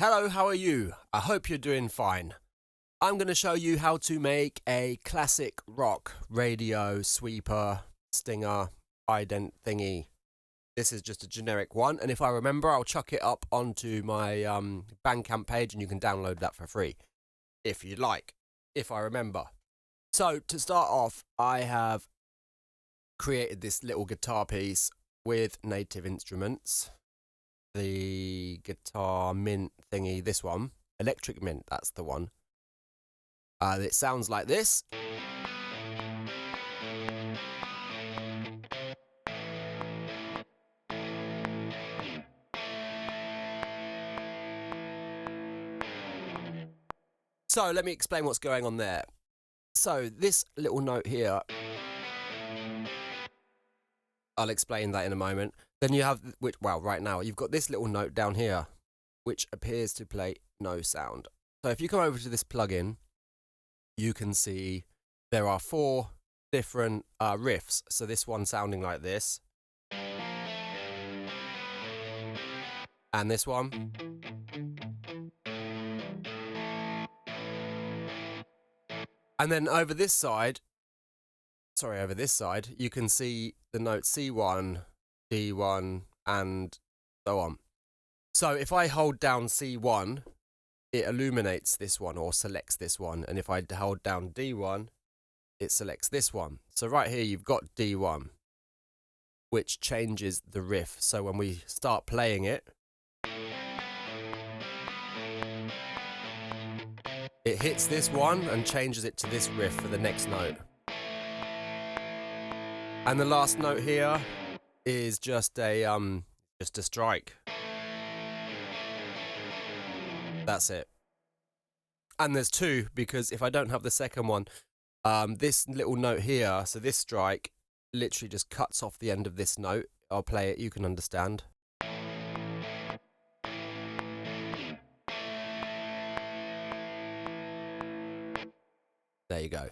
Hello, how are you? I hope you're doing fine. I'm going to show you how to make a classic rock radio sweeper stinger ident thingy. This is just a generic one, and if I remember, I'll chuck it up onto my Bandcamp page and you can download that for free if you'd like, if I remember. So to start off, I have created this little guitar piece with Native Instruments. The Guitar Mint thingy, this one, Electric Mint, that's the one. It sounds like this. So let me explain what's going on there. So this little note here, I'll explain that in a moment. Then you have, right now, you've got this little note down here, which appears to play no sound. So if you come over to this plugin, you can see there are 4 different riffs. So this one sounding like this. And this one. And then over this side, you can see the note C1, D1, and so on. So if I hold down C1, it illuminates this one or selects this one. And if I hold down D1, it selects this one. So right here, you've got D1, which changes the riff. So when we start playing it, it hits this one and changes it to this riff for the next note. And the last note here is just a strike. That's it. And there's 2, because if I don't have the second one, this little note here, so this strike literally just cuts off the end of this note. I'll play it, you can understand. There you go.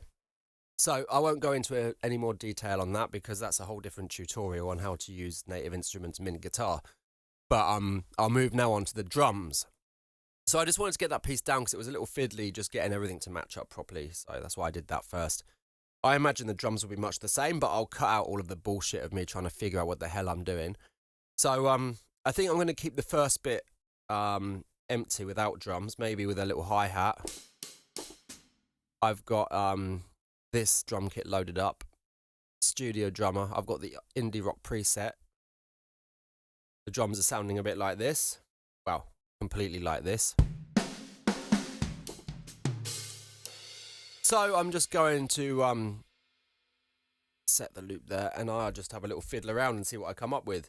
So I won't go into any more detail on that because that's a whole different tutorial on how to use Native Instruments Mint Guitar. But I'll move now on to the drums. So I just wanted to get that piece down because it was a little fiddly just getting everything to match up properly. So that's why I did that first. I imagine the drums will be much the same, but I'll cut out all of the bullshit of me trying to figure out what the hell I'm doing. So I think I'm going to keep the first bit empty without drums, maybe with a little hi-hat. I've got this drum kit loaded up, Studio Drummer. I've got the Indie Rock preset. The drums are sounding a bit like this. Well, completely like this. So I'm just going to set the loop there, and I'll just have a little fiddle around and see what I come up with.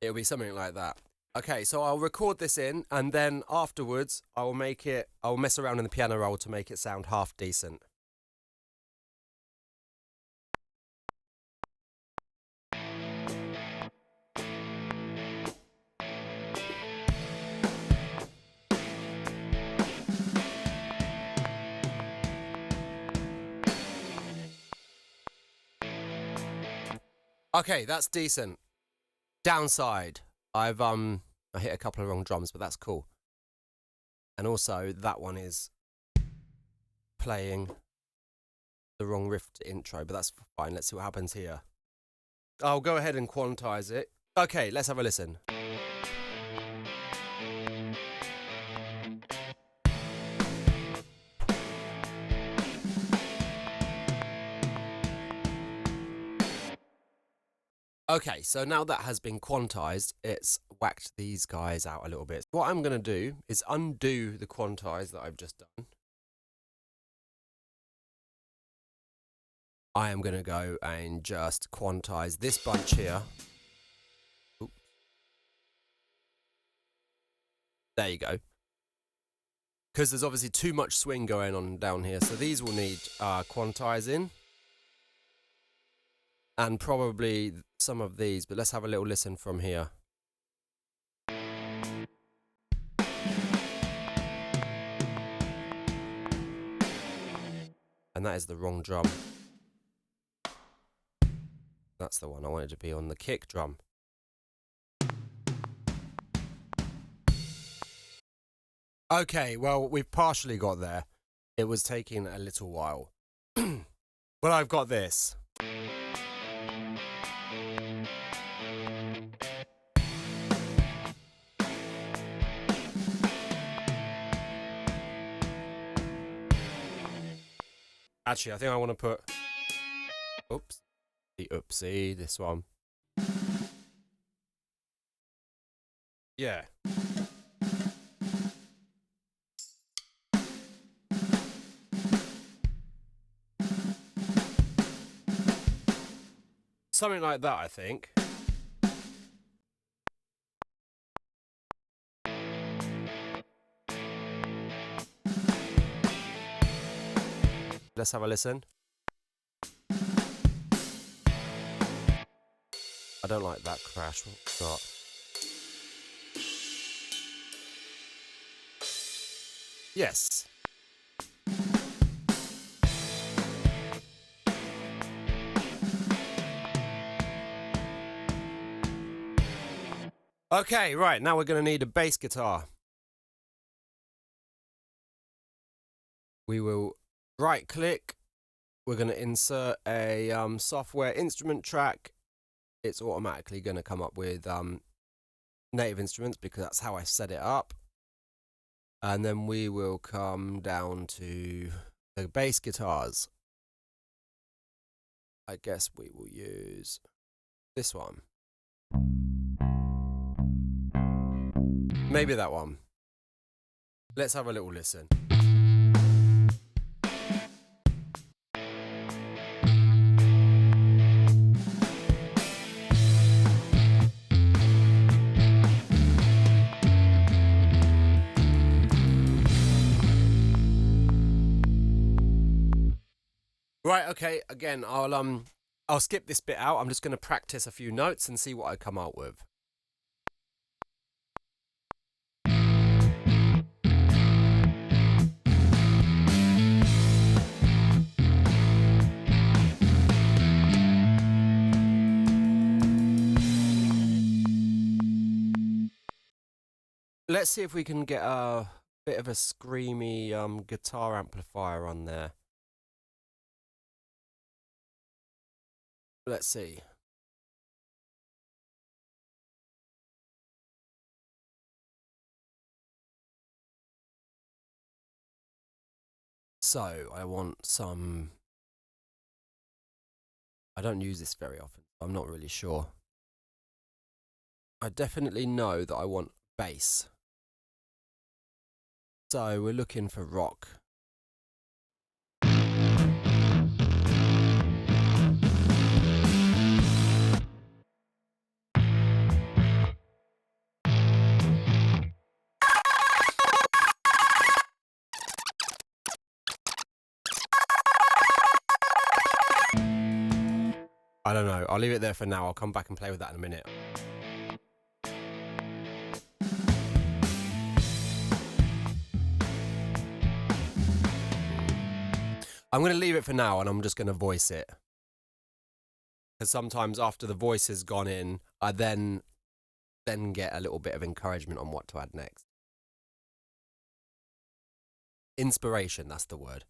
It'll be something like that. Okay, so I'll record this in, and then afterwards I'll mess around in the piano roll to make it sound half decent. Okay, that's decent. Downside, I hit a couple of wrong drums, but that's cool. And also, that one is playing the wrong riff to intro, but that's fine. Let's see what happens here. I'll go ahead and quantize it. Okay, let's have a listen. Okay, so now that has been quantized, it's whacked these guys out a little bit. What I'm going to do is undo the quantize that I've just done. I am going to go and just quantize this bunch here. Oops. There you go. Because there's obviously too much swing going on down here, so these will need quantizing. And probably some of these, but let's have a little listen from here. And that is the wrong drum. That's the one I wanted to be on, the kick drum. Okay, well, we've partially got there. It was taking a little while. But I've got this. Actually, I think I want to put... Oops. The oopsie, this one. Yeah. Something like that, I think. Let's have a listen. I don't like that crash. What's that? Yes. Okay, right, now we're going to need a bass guitar. We will right click. We're going to insert a software instrument track. It's automatically going to come up with Native Instruments because that's how I set it up. And then we will come down to the bass guitars. I guess we will use this one. Maybe that one. Let's have a little listen. Right, okay, again, I'll skip this bit out. I'm just going to practice a few notes and see what I come out with. Let's see if we can get a bit of a screamy guitar amplifier on there. Let's see. So, I want some... I don't use this very often. I'm not really sure. I definitely know that I want bass. So, we're looking for rock. I don't know. I'll leave it there for now. I'll come back and play with that in a minute. I'm going to leave it for now and I'm just going to voice it. Because sometimes after the voice has gone in, I then get a little bit of encouragement on what to add next. Inspiration, that's the word.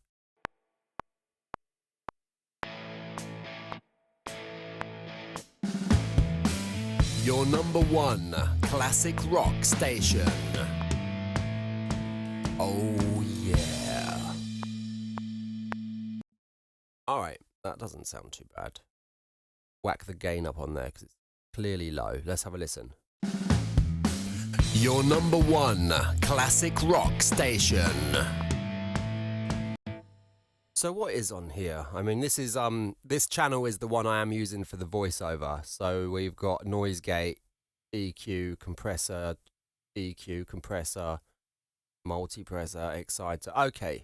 Your number one classic rock station. Oh yeah. Alright, that doesn't sound too bad. Whack the gain up on there because it's clearly low. Let's have a listen. Your number one classic rock station. So what is on here? I mean, this is this channel is the one I am using for the voiceover. So we've got noise gate, EQ, compressor, EQ, compressor, multipressor, exciter. Okay.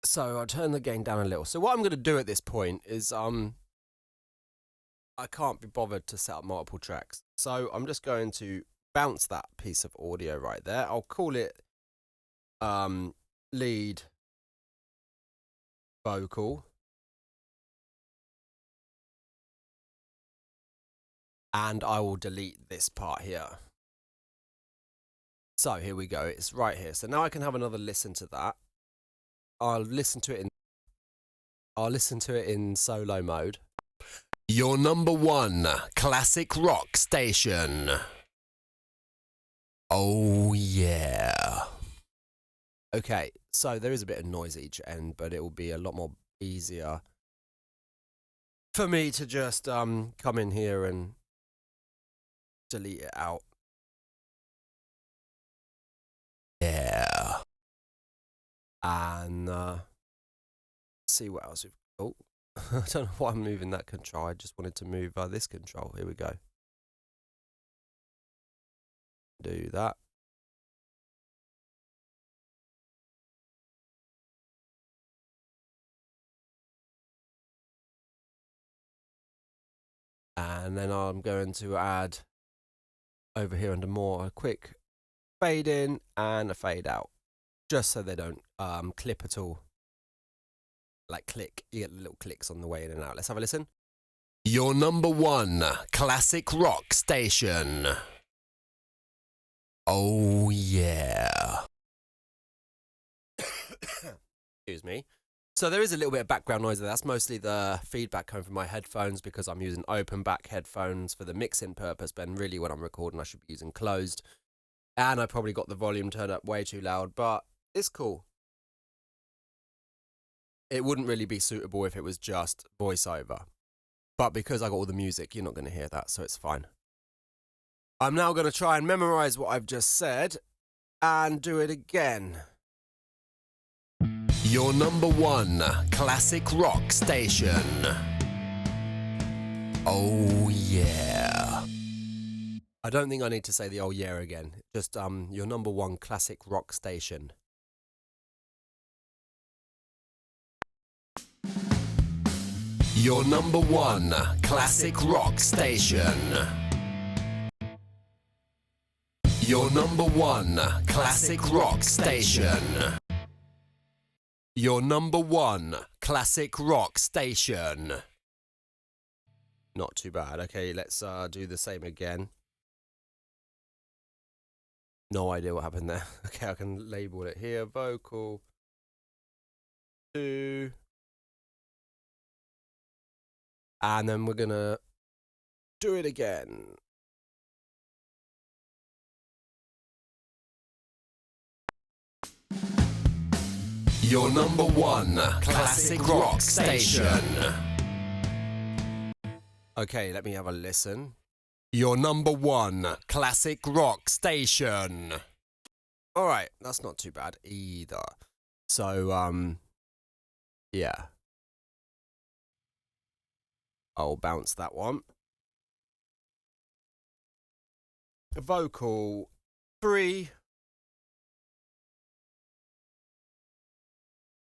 So I'll turn the gain down a little. So what I'm going to do at this point is I can't be bothered to set up multiple tracks. So I'm just going to bounce that piece of audio right there. I'll call it lead vocal. And I will delete this part here. So here we go. It's right here. So now I can have another listen to that. I'll listen to it in solo mode. Your number one classic rock station. Oh yeah. Okay, so there is a bit of noise at each end, but it will be a lot more easier for me to just come in here and delete it out. Yeah. And see what else we've got. Oh, I don't know why I'm moving that control. I just wanted to move this control. Here we go. Do that. And then I'm going to add over here under more a quick fade in and a fade out, just so they don't clip at all. Like click, you get little clicks on the way in and out. Let's have a listen. Your number one classic rock station. Oh yeah. Excuse me. So there is a little bit of background noise there. That's mostly the feedback coming from my headphones because I'm using open back headphones for the mixing purpose, but really when I'm recording I should be using closed. And I probably got the volume turned up way too loud, but it's cool. It wouldn't really be suitable if it was just voiceover. But because I got all the music, you're not going to hear that, so it's fine. I'm now going to try and memorize what I've just said and do it again. Your number one classic rock station. Oh yeah. I don't think I need to say the oh yeah again. Just your number one classic rock station. Your number one classic rock station. Your number one classic rock station. Your number one classic rock station. Not too bad. Okay, let's do the same again. No idea what happened there. Okay, I can label it here. Vocal 2. And then we're gonna do it again. Your number one classic rock station. Okay, let me have a listen. Your number one classic rock station. All right, that's not too bad either. So, yeah. I'll bounce that one. Vocal 3.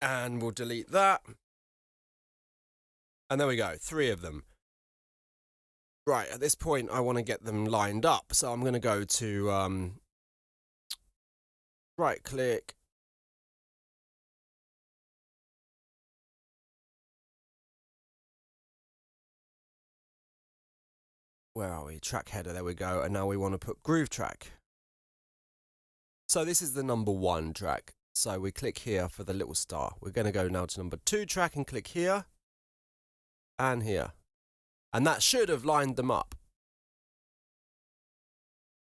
And we'll delete that. And there we go, 3 of them. Right, at this point, I want to get them lined up. So I'm going to go to right click. Where are we? Track header, there we go. And now we want to put groove track. So this is the number 1 track. So we click here for the little star. We're going to go now to number 2 track and click here and here. And that should have lined them up.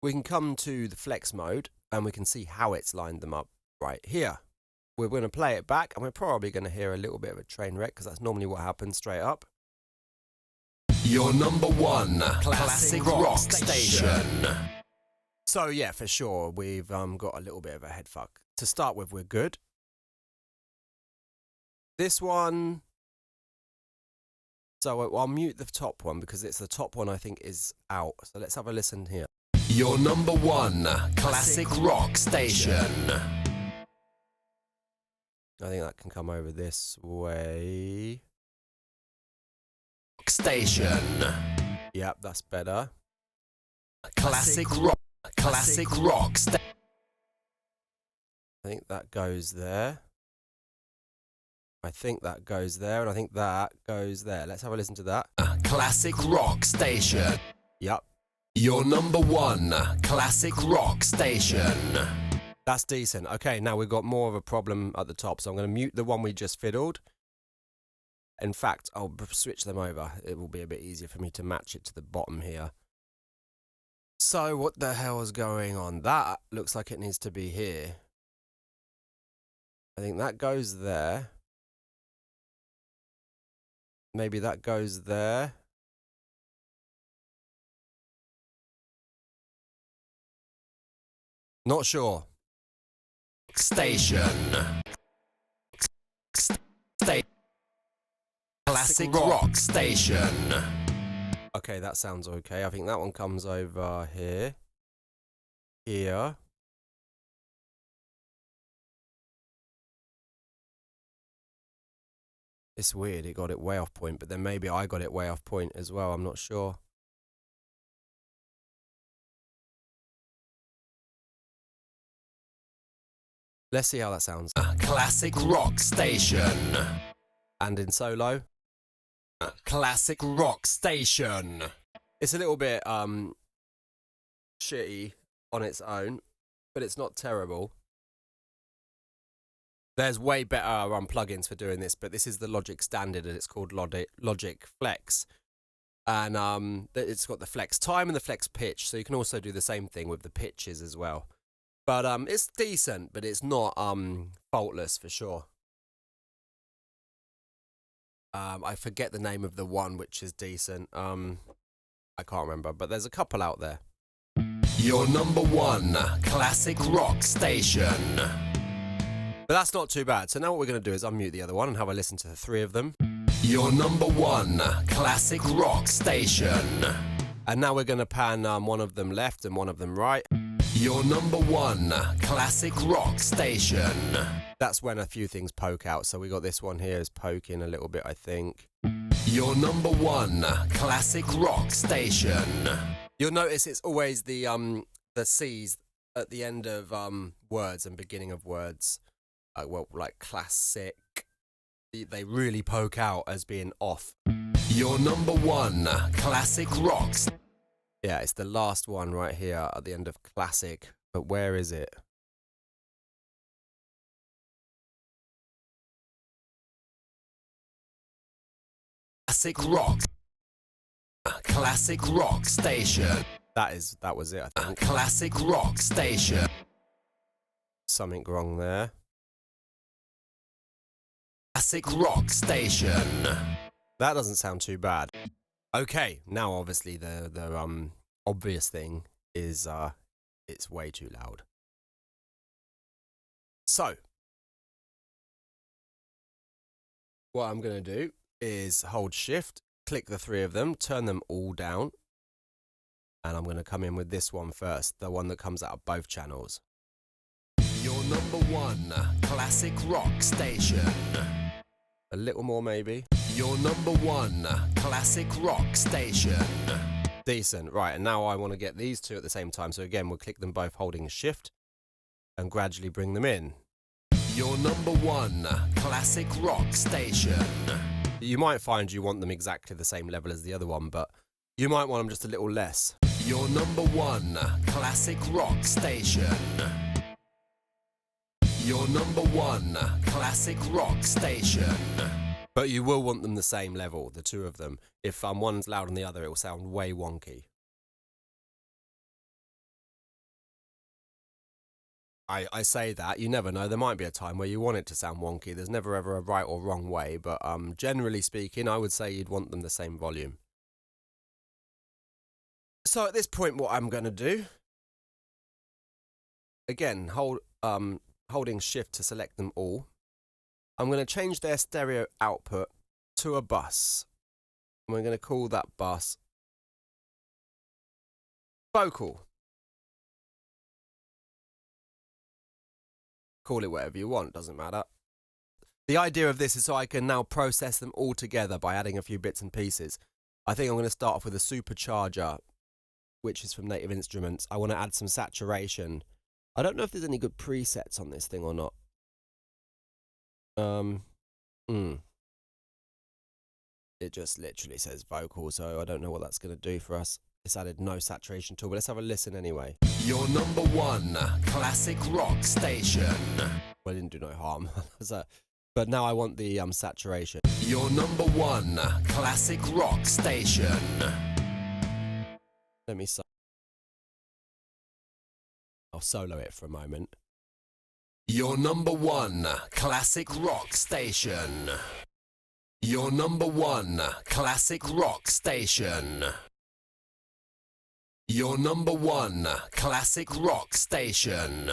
We can come to the flex mode and we can see how it's lined them up right here. We're going to play it back and we're probably going to hear a little bit of a train wreck because that's normally what happens straight up. Your number 1 classic rock station. So yeah, for sure, we've got a little bit of a head fuck. To start with, we're good. This one, so I'll mute the top one because it's the top one I think is out. So let's have a listen here. Your number 1 classic rock station. I think that can come over this way. Station. Yep, that's better. Classic rock station. I think that goes there. I think that goes there, and I think that goes there. Let's have a listen to that. Classic rock station. Yep. Your number one classic rock station. That's decent. Okay, now we've got more of a problem at the top, so I'm going to mute the one we just fiddled. In fact, I'll switch them over. It will be a bit easier for me to match it to the bottom here. So what the hell is going on? That looks like it needs to be here. I think that goes there. Maybe that goes there. Not sure. Station. Classic rock station. Okay, that sounds okay. I think that one comes over here. Here. It's weird, it got it way off point, but then maybe I got it way off point as well, I'm not sure. Let's see how that sounds. Classic rock station. And in solo. Classic rock station. It's a little bit shitty on its own, but it's not terrible. There's way better plugins for doing this, but this is the Logic standard, and it's called Logic Flex. And it's got the flex time and the flex pitch, so you can also do the same thing with the pitches as well. But it's decent, but it's not faultless for sure. I forget the name of the one which is decent. I can't remember, but there's a couple out there. Your number one classic rock station. But that's not too bad. So now what we're going to do is unmute the other one and have a listen to the three of them. Your number one classic rock station. And now we're going to pan one of them left and one of them right. Your number one classic rock station. That's when a few things poke out. So we got this one here is poking a little bit, I think. Your number one classic rock station. You'll notice it's always the C's at the end of words and beginning of words. Well, like classic. They really poke out as being off. Your number one classic rocks. Yeah, it's the last one right here at the end of classic. But where is it? Classic rock. Classic rock station. That was it, I think. Classic rock station. Something wrong there. Classic rock station. That doesn't sound too bad. Okay, now obviously the obvious thing is it's way too loud. So what I'm gonna do is hold shift, click the three of them, turn them all down, and I'm gonna come in with this one first, the one that comes out of both channels. Your number one classic rock station. A little more maybe. Your number one classic rock station. Decent. Right, and now I want to get these two at the same time. So again, we'll click them both holding shift and gradually bring them in. Your number one classic rock station. You might find you want them exactly the same level as the other one, but you might want them just a little less. Your number one classic rock station. Your number one classic rock station. But you will want them the same level, the two of them. If one's louder than the other, it will sound way wonky. I say that, you never know, there might be a time where you want it to sound wonky. There's never ever a right or wrong way, but generally speaking, I would say you'd want them the same volume. So at this point, what I'm going to do, again, holding shift to select them all, I'm going to change their stereo output to a bus. And we're going to call that bus vocal. Call it whatever you want, doesn't matter. The idea of this is so I can now process them all together by adding a few bits and pieces. I think I'm going to start off with a supercharger, which is from Native Instruments. I want to add some saturation. I don't know if there's any good presets on this thing or not. Mm. It just literally says vocal, so I don't know what that's going to do for us. It's added no saturation tool, but let's have a listen anyway. Your number one classic rock station. Well, it didn't do no harm. But now I want the saturation. Your number one classic rock station. Let me I'll solo it for a moment. Your number one classic rock station. Your number one classic rock station. Your number one classic rock station.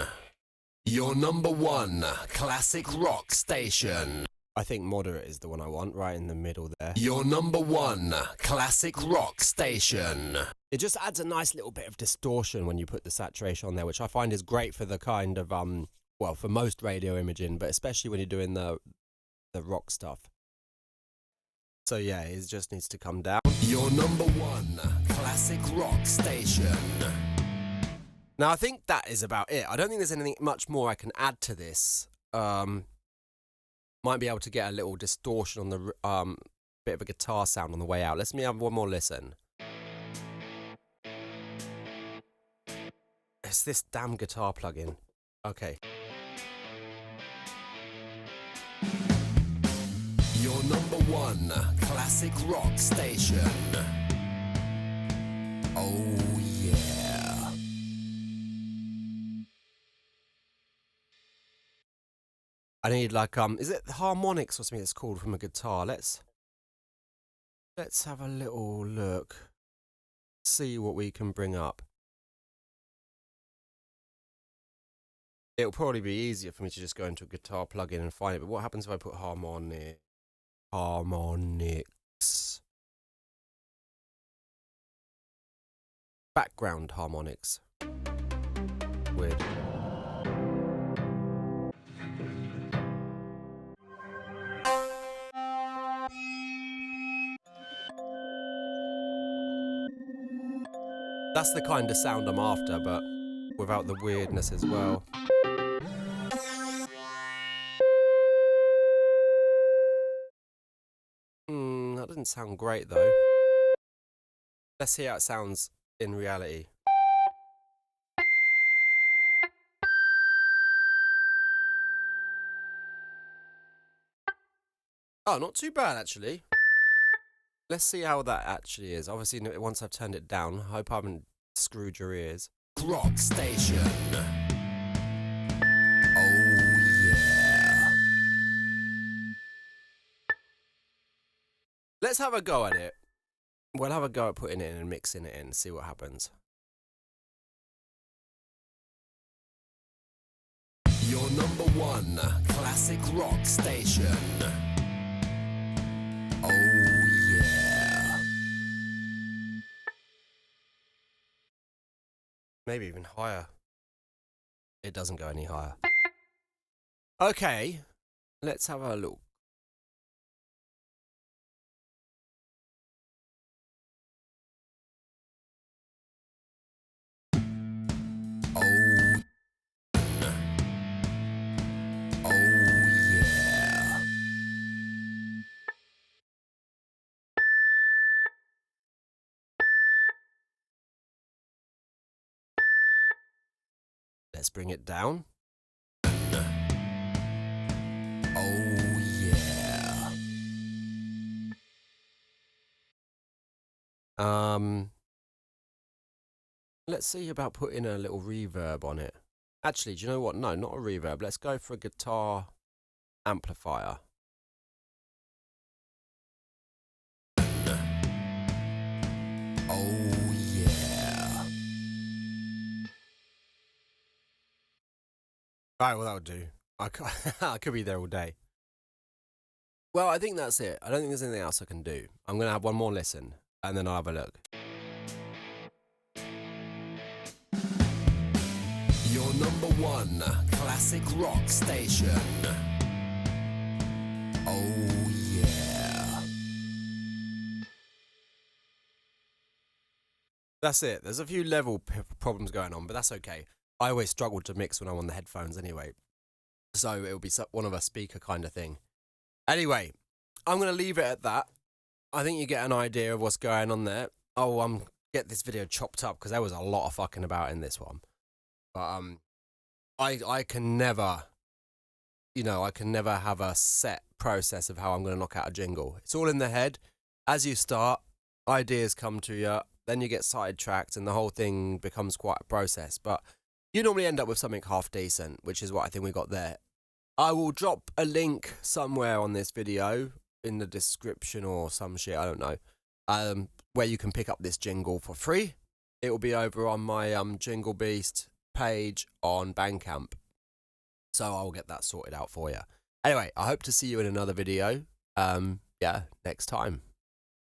Your number one classic rock station. I think moderate is the one I want, right in the middle there. Your number one classic rock station. It just adds a nice little bit of distortion when you put the saturation on there, which I find is great for the kind of, well, for most radio imaging, but especially when you're doing the rock stuff. So yeah, it just needs to come down. Your number one classic rock station. Now, I think that is about it. I don't think there's anything much more I can add to this. Might be able to get a little distortion on the bit of a guitar sound on the way out. Let's have one more listen. It's this damn guitar plugin. Okay. Your number one classic rock station. Oh yeah. I need like is it harmonics or something it's called from a guitar? Let's have a little look. See what we can bring up. It'll probably be easier for me to just go into a guitar plugin and find it, but what happens if I put harmonics? Background harmonics. Weird. That's the kind of sound I'm after, but without the weirdness as well. That doesn't sound great though. Let's see how it sounds in reality. Oh, not too bad actually. Let's see how that actually is. Obviously, once I've turned it down, I hope I haven't screwed your ears. Rock station. Oh yeah. Let's have a go at it. We'll have a go at putting it in and mixing it in, see what happens. Your number one classic rock station. Oh yeah. Maybe even higher. It doesn't go any higher. Okay, let's have a look. Oh. Oh yeah. Let's bring it down. Oh yeah. Let's see about putting a little reverb on it. Actually, do you know what? No, not a reverb. Let's go for a guitar amplifier. Oh yeah. Alright, well that'll do. I could be there all day. Well, I think that's it. I don't think there's anything else I can do. I'm going to have one more listen, and then I'll have a look. Your number one classic rock station. Oh yeah. That's it. There's a few level problems going on, but that's okay. I always struggle to mix when I'm on the headphones anyway. So it'll be one of a speaker kind of thing. Anyway, I'm going to leave it at that. I think you get an idea of what's going on there. Oh, get this video chopped up because there was a lot of fucking about in this one. But I can never, I can never have a set process of how I'm going to knock out a jingle. It's all in the head. As you start, ideas come to you, then you get sidetracked and the whole thing becomes quite a process. But you normally end up with something half decent, which is what I think we got there. I will drop a link somewhere on this video in the description or some shit, I don't know, where you can pick up this jingle for free. It will be over on my Jingle Beast page on Bandcamp. So I'll get that sorted out for you. Anyway, I hope to see you in another video. Next time.